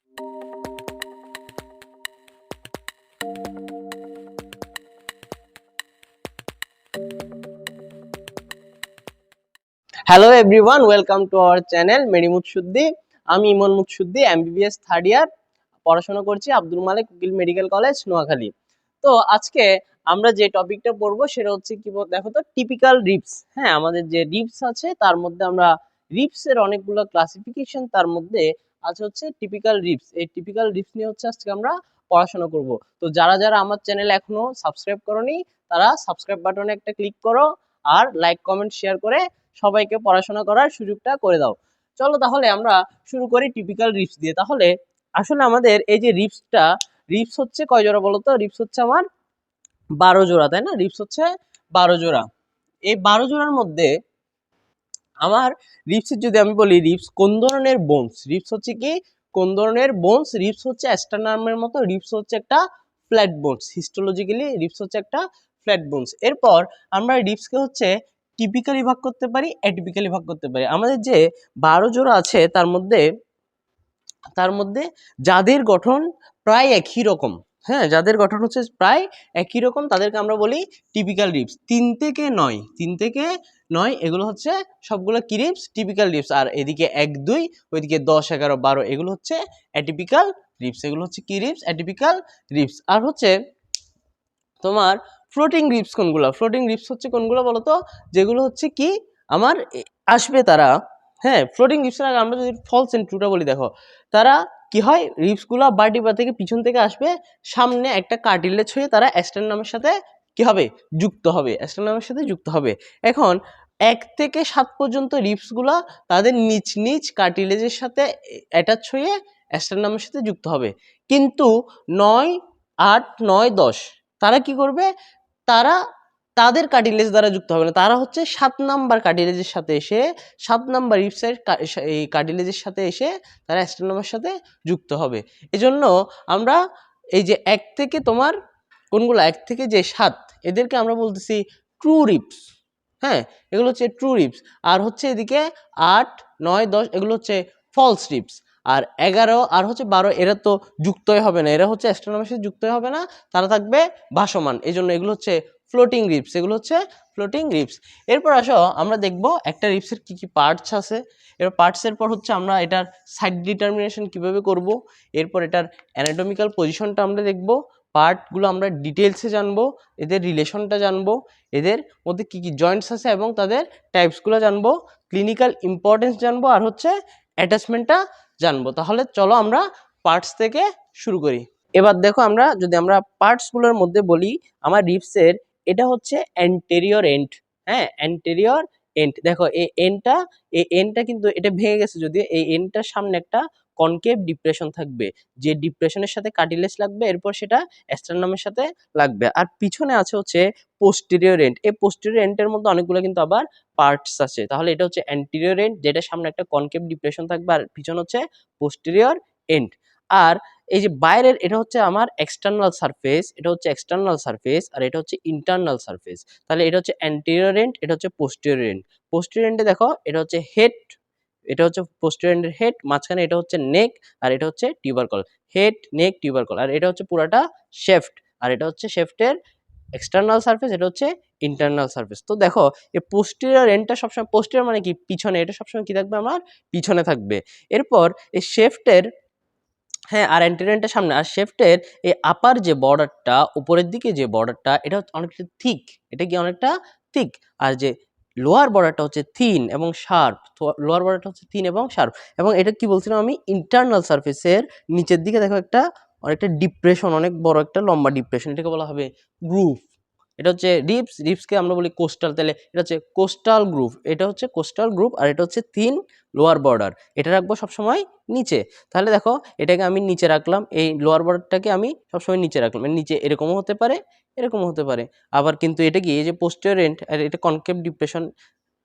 Hello everyone, welcome to our channel মেডিমুদ শুদ্ধি। আমি ইমন মুদসুদ্দি, এমবিবিএস থার্ড ইয়ার, পড়াশোনা করছি আব্দুল মালিক উকিল মেডিকেল কলেজ, নোয়াখালী। তো আজকে আমরা যে টপিকটা পড়বো সেটা হচ্ছে কি দেখো তো, টিপিক্যাল রিপস। হ্যাঁ, আমাদের যে রিপস আছে তার মধ্যে আমরা রিপস এর অনেকগুলো ক্লাসিফিকেশন, তার মধ্যে আছে হচ্ছে টিপিক্যাল রিপস। এই টিপিক্যাল রিপস নিয়ে হচ্ছে আজকে আমরা পড়াশোনা করব। তো যারা যারা আমার চ্যানেল এখনো সাবস্ক্রাইব করোনি তারা সাবস্ক্রাইব বাটনে একটা ক্লিক করো আর লাইক কমেন্ট শেয়ার করে সবাইকে পড়াশোনা করার সুযোগটা করে দাও। চলো তাহলে আমরা শুরু করি টিপিক্যাল রিপস দিয়ে। তাহলে আসলে আমাদের এই যে রিপস হচ্ছে কয় জোড়া বলো তো? রিপস হচ্ছে আমার 12 জোড়া, তাই না? রিপস হচ্ছে 12 জোড়া। এই 12 জোড়ার মধ্যে আমার রিপসের যদি আমি বলি রিপস কোন ধরনের বোনস, রিপস হচ্ছে কি কোন ধরনের বোনস? রিপস হচ্ছে অ্যাস্ট্রোনার্মের মতো, রিপস হচ্ছে একটা ফ্ল্যাট বোনস। হিস্টোলজিক্যালি রিপস হচ্ছে একটা ফ্ল্যাট বোনস। এরপর আমরা রিপসকে হচ্ছে টিপিক্যালি ভাগ করতে পারি, অ্যাটিপিক্যালি ভাগ করতে পারি। আমাদের যে 12 জোড়া আছে তার মধ্যে যাদের গঠন প্রায় একই রকম, হ্যাঁ, যাদের গঠন হচ্ছে প্রায় একই রকম তাদেরকে আমরা বলি টিপিক্যাল রিপস। 3 থেকে 9 এগুলো হচ্ছে সবগুলো কি রিপস? Typical ribs. আর এদিকে 1 2 ওইদিকে 10 11 12 এগুলো হচ্ছে অ্যাটিপিক্যাল রিপস। এগুলো হচ্ছে কি রিপস? Atypical ribs. আর হচ্ছে তোমার ফ্লোটিং রিপস কোনগুলো? ফ্লোটিং রিপস হচ্ছে কোনগুলো বলো তো? যেগুলো হচ্ছে কি আমার আসবে তারা, হ্যাঁ, ফ্লোটিং রিপসের আগে আমরা যদি ফলস এন্ড ট্রুটা বলি, দেখো তারা কি হয়, রিপসগুলো ভার্টিব্রা থেকে পিছন থেকে আসবে, সামনে একটা কার্টিলেজ হয়ে তারা অ্যাস্ট্রোনামের সাথে কি হবে? যুক্ত হবে, অ্যাস্ট্রোনামের সাথে যুক্ত হবে। এখন 1 থেকে 7 পর্যন্ত রিপসগুলো তাদের নিচ নিচ কার্টিলেজের সাথে অ্যাটাচ হয়ে অ্যাস্ট্রোনামের সাথে যুক্ত হবে। কিন্তু 9 8 9 10 তারা কি করবে? তারা তাদের কার্টিলেজ দ্বারা যুক্ত হবে না, তারা হচ্ছে 7 নাম্বার কার্টিলেজের সাথে এসে 7 নাম্বার রিপসের এই কার্টিলেজের সাথে এসে তারা অ্যাস্ট্রোনামের সাথে যুক্ত হবে। এজন্য আমরা এই যে 1 থেকে তোমার কোনগুলো 1 থেকে যে 7 এদেরকে আমরা বলতেছি ট্রু রিপস। হ্যাঁ, এগুলো হচ্ছে ট্রু রিপস। আর হচ্ছে এদিকে 8 9 10 এগুলো হচ্ছে ফলস রিপস। আর 11 আর হচ্ছে 12 এরা তো যুক্তই হবে না, এরা হচ্ছে অ্যাস্ট্রোনমের সাথে যুক্তই হবে না, তারা থাকবে ভাসমান। এই জন্য এগুলো হচ্ছে ফ্লোটিং রিপস, এগুলো হচ্ছে ফ্লোটিং রিপস। এরপর আসো আমরা দেখব একটা রিপসের কি কি পার্টস আছে। এর পার্টসের পর হচ্ছে আমরা এটার সাইড ডিটারমিনেশন কিভাবে করব, এরপর এটার অ্যানাটমিক্যাল পজিশনটা আমরা দেখব, পার্টগুলো আমরা ডিটেলসে জানবো, এদের রিলেশনটা জানবো, এদের মধ্যে কি কি জয়েন্টস আছে এবং তাদের টাইপসগুলো জানবো, ক্লিনিক্যাল ইম্পর্টেন্স জানবো, আর হচ্ছে অ্যাটাচমেন্টটা জানবো। তাহলে চলো আমরা পার্টস থেকে শুরু করি। এবার দেখো আমরা পার্টসগুলোর মধ্যে বলি, আমার রিপসের এটা হচ্ছে অ্যান্টেরিয়র এন্ড। হ্যাঁ, অ্যান্টেরিয়র এন্ড। দেখো এই এন্ডটা কিন্তু এটা ভেঙে গেছে, যদিও এই এন্ডটার সামনে একটা কনকেভ ডিপ্রেশন থাকবে, যে ডিপ্রেশনের সাথে কার্টিলেজ লাগবে, এরপর সেটা অ্যাস্ট্রোনামের সাথে লাগবে। আর পিছনে আছে হচ্ছে পোস্টেরিয়র এন্ড। এই পোস্টেরিয়র এন্ডের মধ্যে অনেকগুলো কিন্তু আবার পার্টস আছে। তাহলে এটা হচ্ছে অ্যান্টেরিয়র এন্ড, যেটা সামনে একটা কনকেভ ডিপ্রেশন থাকবে, আর পিছনে হচ্ছে পোস্টেরিয়র এন্ড। আর এই যে বাইরের এটা হচ্ছে আমার এক্সটার্নাল সারফেস, এটা হচ্ছে এক্সটার্নাল সারফেস, আর এটা হচ্ছে ইন্টারনাল সারফেস। তাহলে এটা হচ্ছে অ্যান্টেরিয়র এন্ড, এটা হচ্ছে পোস্টেরিয়র এন্ড। পোস্টেরিয়র এন্ডে দেখো এটা হচ্ছে হেড, এটা হচ্ছে পোস্টেরিয়র এন্ডের হেড, মাঝখানে এটা হচ্ছে নেক, আর এটা হচ্ছে টিউবারকল। Head, neck, tubercle. আর এটা হচ্ছে পুরাটা শেফট, আর এটা হচ্ছে শেফটের এক্সটার্নাল সারফেস, এটা হচ্ছে ইন্টারনাল সারফেস। তো দেখো এই পোস্টেরিয়র এন্ডটা সবসময়, পোস্টেরিয়র মানে কি পিছনে, এটা সবসময় কি থাকবে আমার? পিছনে থাকবে। এরপর এই শেফটের, হ্যাঁ, আর অ্যান্টেরিয়রটা সামনে। আর শেফটের এই আপার যে বর্ডারটা, উপরের দিকে যে বর্ডারটা, এটা অনেকটা থিক, এটা কি অনেকটা থিক। আর যে লোয়ার বর্ডারটা হচ্ছে থিন এবং শার্প। তো লোয়ার বর্ডারটা হচ্ছে থিন এবং শার্প। এবং এটা কি বলছিলাম আমি? ইন্টারনাল সারফেসের নিচের দিকে দেখো একটা অনেকটা ডিপ্রেশন, অনেক বড় একটা লম্বা ডিপ্রেশন, এটাকে বলা হবে গ্রুভ। এটা হচ্ছে রিপস, রিপসকে আমরা বলি কোস্টাল। তাহলে এটা হচ্ছে কোস্টাল গ্রুভ, এটা হচ্ছে কোস্টাল গ্রুভ। আর এটা হচ্ছে থিন লোয়ার বর্ডার, এটা রাখবো সবসময় নিচে। তাহলে দেখো এটাকে আমি নিচে রাখলাম, এই লোয়ার বর্ডারটাকে আমি সবসময় নিচে রাখলাম। নিচে এরকমও হতে পারে, এরকমও হতে পারে। আবার কিন্তু এটা কি, এই যে পোস্টেরিয়র এন্ড, আর এটা কনকেভ ডিপ্রেশন,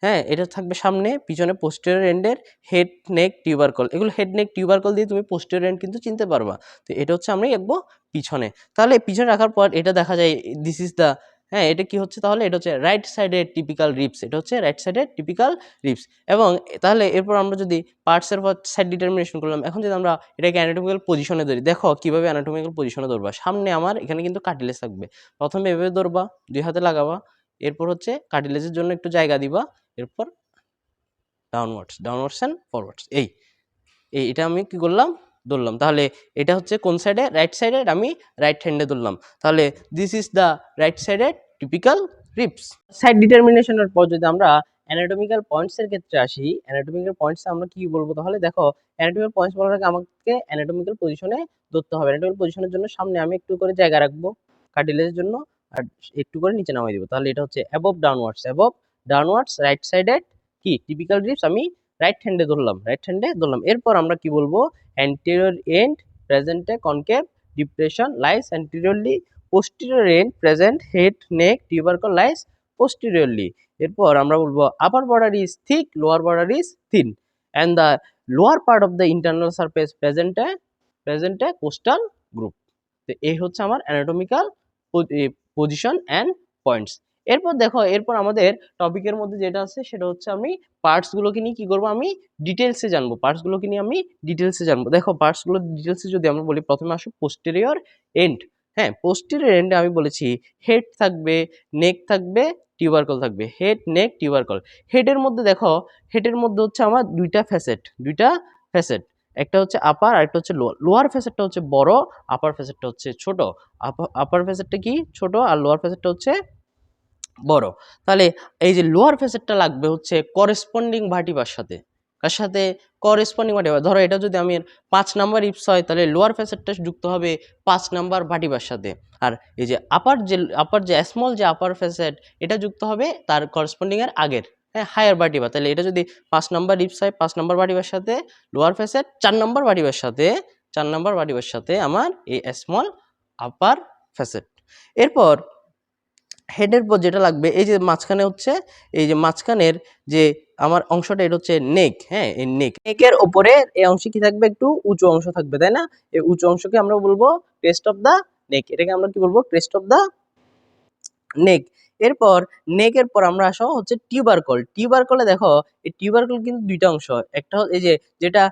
হ্যাঁ, এটা থাকবে সামনে, পিছনে পোস্টেরিয়র এন্ডের হেড, নেক, টিউবারকল। এগুলো হেড, নেক, টিউবারকল দিয়ে তুমি পোস্টেরিয়র এন্ড কিন্তু চিনতে পারবা। তো এটা হচ্ছে আমরা রাখবো পিছনে। তাহলে পিছনে রাখার পর এটা দেখা যায় দিস ইজ দ্য, হ্যাঁ, এটা কি হচ্ছে তাহলে, এটা হচ্ছে রাইট সাইডের টিপিক্যাল রিপস, এটা হচ্ছে রাইট সাইডের টিপিক্যাল রিপস। এবং তাহলে এরপর আমরা যদি পার্টসের পর সাইড ডিটারমিনেশন করলাম, এখন যদি আমরা এটাকে অ্যানাটমিক্যাল পজিশনে ধরি, দেখো কিভাবে অ্যানাটমিক্যাল পজিশনে ধরবা। সামনে আমার এখানে কিন্তু কার্টিলেজ থাকবে, প্রথমে এভাবে ধরবা, 2 হাতে লাগাবা, এরপর হচ্ছে কার্টিলেজের জন্য একটু জায়গা দিবা, এরপর ডাউনওয়ার্ডস অ্যান্ড ফরওয়ার্ডস, এটা আমি কি করলাম, ধরলাম। তাহলে এটা হচ্ছে কোন সাইডে, রাইট সাইডে, আমি রাইট হ্যান্ডে ধরলাম। তাহলে দিস ইজ দ্য রাইট সাইডের টিপিক্যাল রিপস। সাইড ডিটারমিনেশনের পর যদি আমরা অ্যানাটমিক্যাল পয়েন্টস এর ক্ষেত্রে আসি, অ্যানাটমিক্যাল পয়েন্টস আমরা কি বলবো, তাহলে দেখো অ্যানাটমিক্যাল পয়েন্টস বলার আগে আমাকে অ্যানাটমিক্যাল পজিশনে ধরতে হবে। অ্যানাটমিক্যাল পজিশনের জন্য সামনে আমি একটু করে জায়গা রাখবো কার্টিলেজের জন্য, আর একটু করে নিচে নামাই দিব। তাহলে এটা হচ্ছে অ্যাবভ ডাউনওয়ার্ডস রাইট সাইডের কি টিপিক্যাল রিপস আমি রাইট হ্যান্ডে ধরলাম, এরপর আমরা কি বলবো, anterior end presents concave depression lies anteriorly, posterior end present head neck tubercle lies posteriorly. এরপর আমরা বলবো upper border is thick, lower border is thin, and the lower part of the internal surface presents costal groove. তো এই হচ্ছে আমার anatomical position and points. এরপর দেখো, এরপর আমাদের টপিকের মধ্যে যেটা আছে সেটা হচ্ছে আমি পার্টসগুলোকে নিয়ে কি করবো, আমি ডিটেলসে জানবো, পার্টসগুলোকে নিয়ে আমি ডিটেলসে জানবো। দেখো পার্টসগুলো ডিটেলসে যদি আমরা বলি, প্রথমে আসো পোস্টেরিয়র এন্ড। হ্যাঁ, পোস্টেরিয়র এন্ডে আমি বলেছি হেড থাকবে, নেক থাকবে, টিউবারকল থাকবে, হেড নেক টিউবারকল। হেডের মধ্যে দেখো, হেডের মধ্যে হচ্ছে আমার দুইটা ফ্যাসেট, একটা হচ্ছে আপার আর একটা হচ্ছে লোয়ার। লোয়ার ফ্যাসেটটা হচ্ছে বড়, আপার ফ্যাসেটটা হচ্ছে ছোট। আপার ফ্যাসেটটা কি ছোট, আর লোয়ার ফ্যাসেটটা হচ্ছে বড়। তাহলে এই যে লোয়ার ফ্যাসেটটা লাগবে হচ্ছে করেসপন্ডিং ভার্টিব্রার সাথে, কার সাথে, করেসপন্ডিং ভার্টিব্রা। ধরো এটা যদি আমি 5 নাম্বার ইপস হয়, তাহলে লোয়ার ফ্যাসেটটা যুক্ত হবে 5 নাম্বার ভার্টিব্রার সাথে। আর এই যে আপার যে স্মল যে আপার ফ্যাসেট, এটা যুক্ত হবে তার করেসপন্ডিং এর আগের, হ্যাঁ, হায়ার ভার্টিব্রা। তাহলে এটা যদি 5 নাম্বার ইপস হয়, 5 নাম্বার ভার্টিব্রার সাথে লোয়ার ফ্যাসেট, 4 নাম্বার ভার্টিব্রার সাথে আমার এই স্মল আপার ফ্যাসেট। এরপর হেডের পর যেটা লাগবে, এই যে মাঝখানে হচ্ছে, এই যে মাঝখানের যে আমার অংশটা, এটা হচ্ছে নেক। হ্যাঁ, এই নেকের উপরে এই অংশে কি থাকবে, একটু উঁচু অংশ থাকবে, তাই না? এই উঁচু অংশকে আমরা বলবো ক্রেস্ট অফ দা নেক, এটাকে আমরা কি বলবো, ক্রেস্ট অফ দা নেক। এরপর নেকের পর আমরা আসো হচ্ছে টিউবারকলে দেখো, এই টিউবারকল কিন্তু দুইটা অংশ, একটা এই যে যেটা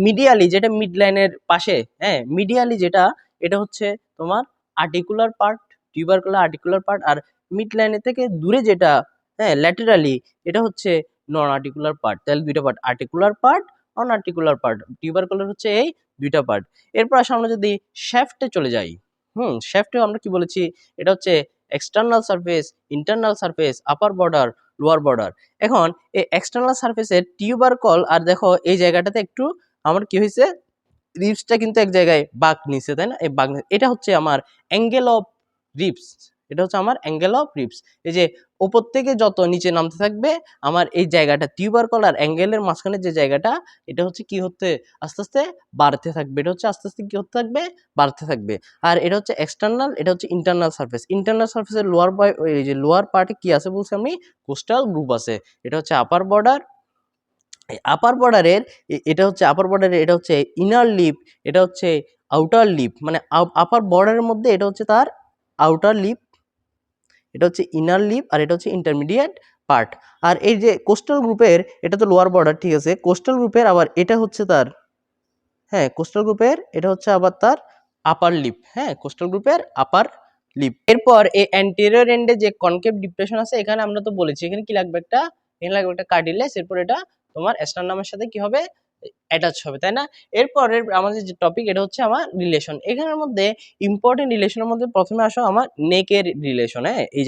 মিডিয়ালি, যেটা মিড লাইনের পাশে, হ্যাঁ, মিডিয়ালি যেটা, এটা হচ্ছে তোমার আর্টিকুলার পার্ট, টিউবারকলের আর্টিকুলার পার্ট। আর মিড লাইনের থেকে দূরে যেটা, হ্যাঁ, ল্যাটেরালি, এটা হচ্ছে নন আর্টিকুলার পার্ট। তাহলে দুইটা পার্ট, আর্টিকুলার পার্ট, নন আর্টিকুলার পার্ট, টিউবারকলের হচ্ছে এই দুইটা পার্ট। এরপর আসলে আমরা যদি শ্যাফটে চলে যাই, শ্যাফটে আমরা কি বলেছি, এটা হচ্ছে external surface, internal surface, upper border, lower border. এখন এই এক্সটার্নাল সারফেসের টিউবারকল, আর দেখো এই জায়গাটাতে একটু আমার কি হয়েছে, রিপসটা কিন্তু এক জায়গায় বাঁক নিছে, তাই না? এই বাঁক, এটা হচ্ছে আমার অ্যাঙ্গেল অফ রিপস, এটা হচ্ছে আমার অ্যাঙ্গেল অফ রিপস। এই যে উপর থেকে যত নিচে নামতে থাকবে আমার এই জায়গাটা, টিউবারকল আর অ্যাঙ্গেলের মাঝখানে যে জায়গাটা, এটা হচ্ছে কি হতে আস্তে আস্তে বাড়তে থাকবে, এটা হচ্ছে আস্তে আস্তে কি হতে থাকবে, বাড়তে থাকবে। আর এটা হচ্ছে এক্সটার্নাল, এটা হচ্ছে ইন্টারনাল সারফেস। ইন্টারনাল সারফেসের লোয়ার এই যে লোয়ার পার্টে কি আছে বলছি আমি, কোস্টাল গ্রুপ আছে। এটা হচ্ছে আপার বর্ডার, আপার বর্ডারের, এটা হচ্ছে আপার বর্ডারের, এটা হচ্ছে ইনার লিপ, এটা হচ্ছে আউটার লিপ। মানে আপার বর্ডারের মধ্যে এটা হচ্ছে তার আউটার লিপ, এটা হচ্ছে ইনার লিপ, আর এটা হচ্ছে ইন্টারমিডিয়েট পার্ট। আর এই যে কোস্টাল গ্রুপের, এটা তো লোয়ার বর্ডার, ঠিক আছে, কোস্টাল গ্রুপের আবার এটা হচ্ছে তার, হ্যাঁ, কোস্টাল গ্রুপের এটা হচ্ছে আবার তার আপার লিপ, হ্যাঁ, কোস্টাল গ্রুপের আপার লিপ। এরপর এই অ্যান্টেরিয়র এন্ডে যে কনকেভ ডিপ্রেশন আছে, এখানে আমরা তো বলেছি এখানে কি লাগবে, এখানে লাগবে একটা কার্টিলেজ। এরপর এটা তোমার স্টারনামের সাথে কি হবে, অ্যাটাচ হবে, তাই না? এরপরের আমাদের যে টপিক, এটা হচ্ছে আমার রিলেশন। এখানের মধ্যে ইম্পর্টেন্ট রিলেশনের মধ্যে প্রথমে আসো আমার নেকের রিলেশন। হ্যাঁ, এই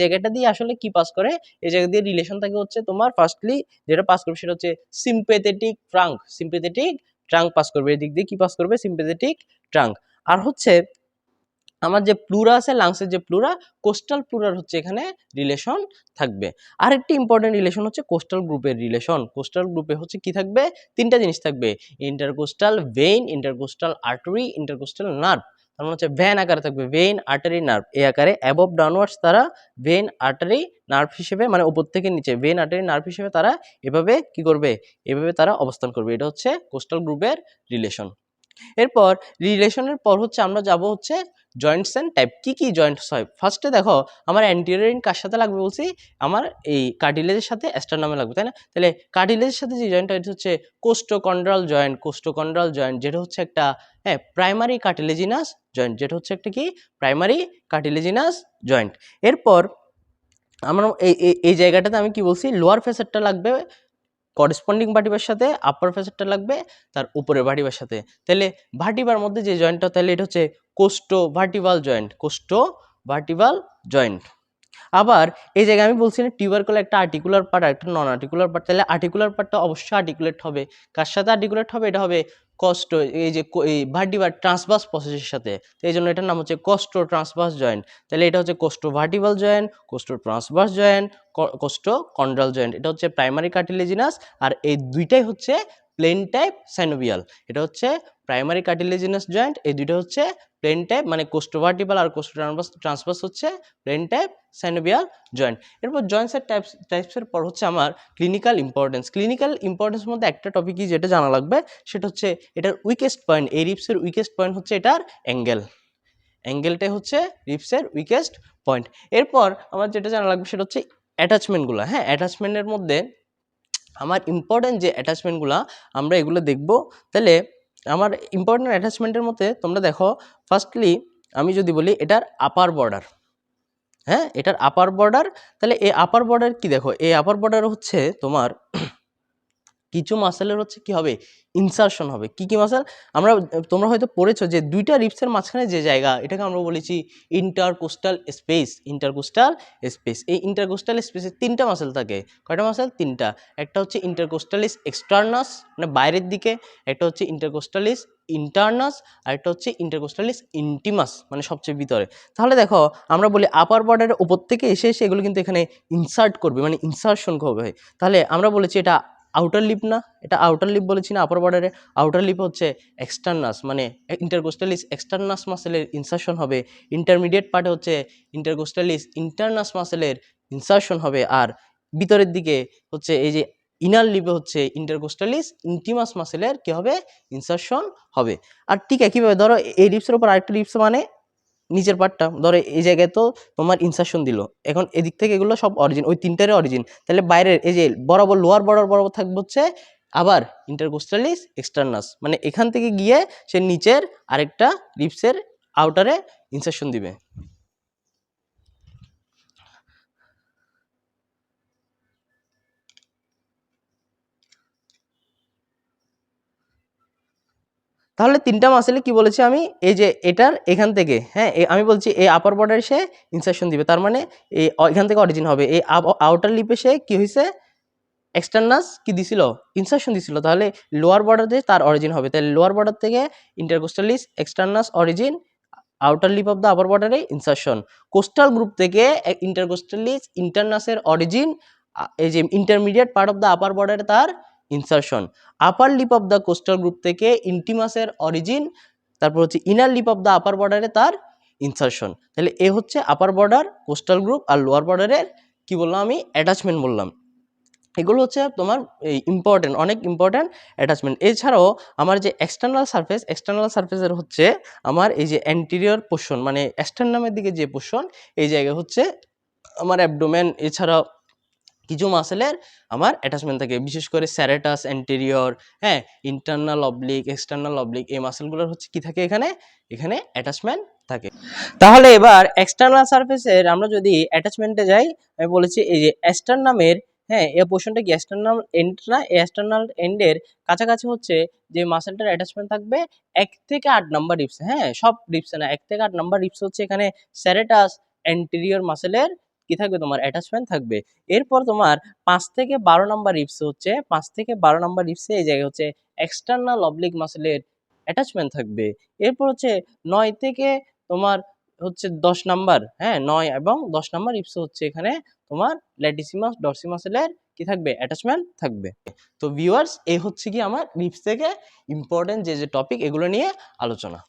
জায়গাটা দিয়ে আসলে কি পাস করে, এই জায়গা দিয়ে রিলেশন থাকে হচ্ছে তোমার, ফার্স্টলি যেটা পাস করবে সেটা হচ্ছে সিম্পেথেটিক ট্রাঙ্ক পাস করবে, এদিক দিয়ে কি পাস করবে, সিম্পেথেটিক ট্রাঙ্ক। আর হচ্ছে আমার যে প্লুরা আছে, লাংসের যে প্লুরা, কোস্টাল প্লুরার হচ্ছে এখানে রিলেশন থাকবে। আরেকটি ইম্পর্টেন্ট রিলেশন হচ্ছে কোস্টাল গ্রুপের রিলেশন। কোস্টাল গ্রুপে হচ্ছে কি থাকবে, তিনটা জিনিস থাকবে, intercostal vein, intercostal artery, intercostal nerve. তার মানে হচ্ছে ভ্যান আকারে থাকবে, ভেইন, আর্টারি, নার্ভ, এই আকারে অ্যাবভ ডাউনওয়ার্ডস তারা ভেইন, আর্টারি, নার্ভ হিসেবে, মানে উপর থেকে নিচে ভেইন, আর্টারি, নার্ভ হিসেবে তারা এভাবে কি করবে, এভাবে তারা অবস্থান করবে। এটা হচ্ছে কোস্টাল গ্রুপের রিলেশন। এরপর রিলেশনের পর হচ্ছে আমরা যাব হচ্ছে জয়েন্টস এন্ড টাইপ। কি কি জয়েন্টস হয়? ফার্স্টে দেখো আমার অ্যান্টেরিয়র কার সাথে লাগবে বলছি, আমার এই কার্টিলেজের সাথে অ্যাস্টারনামে লাগবে, তাই না? তাহলে কার্টিলেজের সাথে যে জয়েন্টটা এটা হচ্ছে কোস্টোকন্ড্রাল জয়েন্ট। কোস্টোকন্ড্রাল জয়েন্ট যেটা হচ্ছে একটা প্রাইমারি কার্টিলেজিনাস জয়েন্ট, যেটা হচ্ছে একটা কি প্রাইমারি কার্টিলেজিনাস জয়েন্ট। এরপর আমরা এই জায়গাটাতে আমি কি বলছি, লোয়ার ফেসারটা লাগবে করেসপন্ডিং ভার্টিব্রার সাথে, আপার ফেসারটা লাগবে তার উপরে ভার্টিব্রার সাথে। তাহলে ভার্টিব্রার মধ্যে যে জয়েন্টটা, তাহলে এটা হচ্ছে costo vertebral joint, কোস্টো vertebral joint. আবার এই জায়গায় আমি বলছি না টিউবারকুল একটা আর্টিকুলার পার্ট আর একটা নন আর্টিকুলার পার্ট, তাহলে আর্টিকুলার পার্টটা অবশ্যই আর্টিকুলেট হবে। কার সাথে আর্টিকুলেট হবে? এটা হবে কস্টো, এই যে এই ভার্টিব্রার ট্রান্সভার্স প্রসেসের সাথে, এই জন্য এটার নাম হচ্ছে কোস্টো ট্রান্সভার্স জয়েন্ট। তাহলে এটা হচ্ছে costo vertebral joint, costo transverse joint, costo chondral joint. এটা হচ্ছে প্রাইমারি কার্টিলেজিনাস, আর এই দুইটাই হচ্ছে প্লেন টাইপ সাইনোভিয়াল। এটা হচ্ছে প্রাইমারি কার্টিলেজিনাস জয়েন্ট, এই দুইটা হচ্ছে প্লেন টাইপ, মানে কোস্টো ভার্টিব্রাল আর কোস্টো ট্রান্সভার্স হচ্ছে প্লেন টাইপ সাইনোভিয়াল জয়েন্ট। এরপর জয়েন্টসের টাইপসের পর হচ্ছে আমার ক্লিনিক্যাল ইম্পর্টেন্স। ক্লিনিক্যাল ইম্পর্টেন্সের মধ্যে একটা টপিকই যেটা জানা লাগবে সেটা হচ্ছে এটার উইকেস্ট পয়েন্ট। এই রিপসের উইকেস্ট পয়েন্ট হচ্ছে এটার অ্যাঙ্গেল, অ্যাঙ্গেলটাই হচ্ছে রিপসের উইকেস্ট পয়েন্ট। এরপর আমার যেটা জানা লাগবে সেটা হচ্ছে অ্যাটাচমেন্টগুলো। হ্যাঁ, অ্যাটাচমেন্টের মধ্যে আমার ইম্পর্টেন্ট যে অ্যাটাচমেন্টগুলো আমরা এগুলো দেখব। তাহলে আমার ইম্পর্টেন্ট অ্যাটাচমেন্টের মধ্যে তোমরা দেখো, ফার্স্টলি আমি যদি বলি এটার আপার বর্ডার। হ্যাঁ, এটার আপার বর্ডার। তাহলে এই আপার বর্ডার কি, দেখো এই আপার বর্ডার হচ্ছে তোমার কিছু মাসেলের হচ্ছে কি হবে, ইনসারশন হবে। কি কি মাসেল? আমরা, তোমরা হয়তো পড়েছো যে দুইটা রিপসের মাঝখানে যে জায়গা, এটাকে আমরা বলেছি ইন্টারকোস্টাল স্পেস। ইন্টারকোস্টাল স্পেস, এই ইন্টারকোস্টাল স্পেসে তিনটা মাসেল থাকে। কয়টা মাসেল? তিনটা। একটা হচ্ছে ইন্টারকোস্টালিস এক্সটার্নাস, মানে বাইরের দিকে, একটা হচ্ছে ইন্টারকোস্টালিস ইন্টারনাস, আর একটা হচ্ছে ইন্টারকোস্টালিস ইন্টিমাস, মানে সবচেয়ে ভিতরে। তাহলে দেখো আমরা বলি আপার বর্ডারের উপর থেকে এসে এসে এগুলো কিন্তু এখানে ইনসার্ট করবে, মানে ইনসারশন করবে। তাহলে আমরা বলেছি এটা আউটার লিপ না, এটা আউটার লিপ বলেছি না আপার বর্ডারে। আউটার লিপ হচ্ছে এক্সটার্নাস, মানে ইন্টারকোস্টালিস এক্সটার্নাস মাসেলের ইনসারশন হবে। ইন্টারমিডিয়েট পার্টে হচ্ছে ইন্টারকোস্টালিস ইন্টারনাস মাসেলের ইনসারশন হবে। আর ভিতরের দিকে হচ্ছে এই যে ইনার লিপে হচ্ছে ইন্টারকোস্টালিস ইন্টিমাস মাসেলের কি হবে, ইনসারশন হবে। আর ঠিক একইভাবে ধরো এই রিপসের উপর আরেকটা রিপস, মানে নিচের পার্টটা ধরো এই জায়গায় তো তোমার ইনসারশন দিল, এখন এদিক থেকে এগুলো সব অরিজিন, ওই তিনটারই অরিজিন। তাহলে বাইরের এই যে বরাবর লোয়ার বর্ডার বরাবর থাকবে হচ্ছে আবার ইন্টারকোস্টালিস এক্সটার্নাস, মানে এখান থেকে গিয়ে সে নিচের আরেকটা রিপসের আউটারে ইনসারশন দিবে। তাহলে তিনটা মাসেলে কি বলেছি আমি, এই যে এটার এখান থেকে, হ্যাঁ আমি বলছি এই আপার বর্ডারে সে ইনসারশন দিবে, তার মানে এই এখান থেকে অরিজিন হবে। এই আউটার লিপে সে কি হয়েছে, এক্সটার্নাস কি দিছিল, ইনসারশন দিছিল। তাহলে লোয়ার বর্ডার দিয়ে তার অরিজিন হবে। তাহলে লোয়ার বর্ডার থেকে intercostalis externus origin, outer lip of the upper বর্ডারে ইনসারশন। কোস্টাল গ্রুপ থেকে ইন্টারকোস্টালিস ইন্টারনাসের অরিজিন, এই যে intermediate part of the upper বর্ডারে তার insertion. Upper lip of the coastal group থেকে ইন্টিমাসের অরিজিন, তারপর হচ্ছে inner lip of the upper বর্ডারে তার ইনসারশন। তাহলে এ হচ্ছে আপার বর্ডার, কোস্টাল গ্রুপ আর লোয়ার বর্ডারের কি বললাম আমি, অ্যাটাচমেন্ট বললাম। এগুলো হচ্ছে তোমার ইম্পর্টেন্ট, অনেক ইম্পর্টেন্ট অ্যাটাচমেন্ট। এছাড়াও আমার যে এক্সটার্নাল সারফেস, এক্সটার্নাল সারফেসের হচ্ছে আমার এই যে অ্যান্টেরিয়র পোর্শন, মানে অ্যাস্টারনামের দিকে যে পোর্শন, এই জায়গায় হচ্ছে আমার অ্যাবডোমেন, এছাড়াও কিছু মাসেলের আমার অ্যাটাচমেন্ট থাকে, বিশেষ করে স্যারেটাস অ্যান্টেরিয়র, হ্যাঁ ইন্টারনাল অবলিক, এক্সটার্নাল অবলিক, এই মাসেলগুলোর হচ্ছে কি থাকে এখানে, এখানে অ্যাটাচমেন্ট থাকে। তাহলে এবার এক্সটার্নাল সারফেসের আমরা যদি অ্যাটাচমেন্টে যাই, আমি বলেছি এই যে অ্যাস্টারনামের, হ্যাঁ এই পোর্শনটা কি এক্সটার্নাল এন্ড না, এই এক্সটার্নাল এন্ডের কাছাকাছি হচ্ছে যে মাসেলটার অ্যাটাচমেন্ট থাকবে 1 থেকে 8 নাম্বার রিপস। হ্যাঁ সব রিপসে না, 1 থেকে 8 নাম্বার রিপস হচ্ছে এখানে স্যারেটাস অ্যান্টেরিয়র মাসেলের কি থাকবে, তোমার অ্যাটাচমেন্ট থাকবে। এরপর তোমার 5 থেকে 12 নাম্বার রিপস হচ্ছে, 5 থেকে 12 নাম্বার রিপসে এই জায়গায় হচ্ছে এক্সটার্নাল অবলিক মাসেলের অ্যাটাচমেন্ট থাকবে। এরপর হচ্ছে 9 থেকে তোমার হচ্ছে 10 নাম্বার, হ্যাঁ 9 এবং 10 নাম্বার রিপস হচ্ছে এখানে তোমার ল্যাটিসিমাস ডরসিমাসেলের কি থাকবে, অ্যাটাচমেন্ট থাকবে। তো ভিউয়ার্স, এই হচ্ছে কি আমার রিপস থেকে ইম্পর্টেন্ট যে যে টপিক, এগুলো নিয়ে আলোচনা।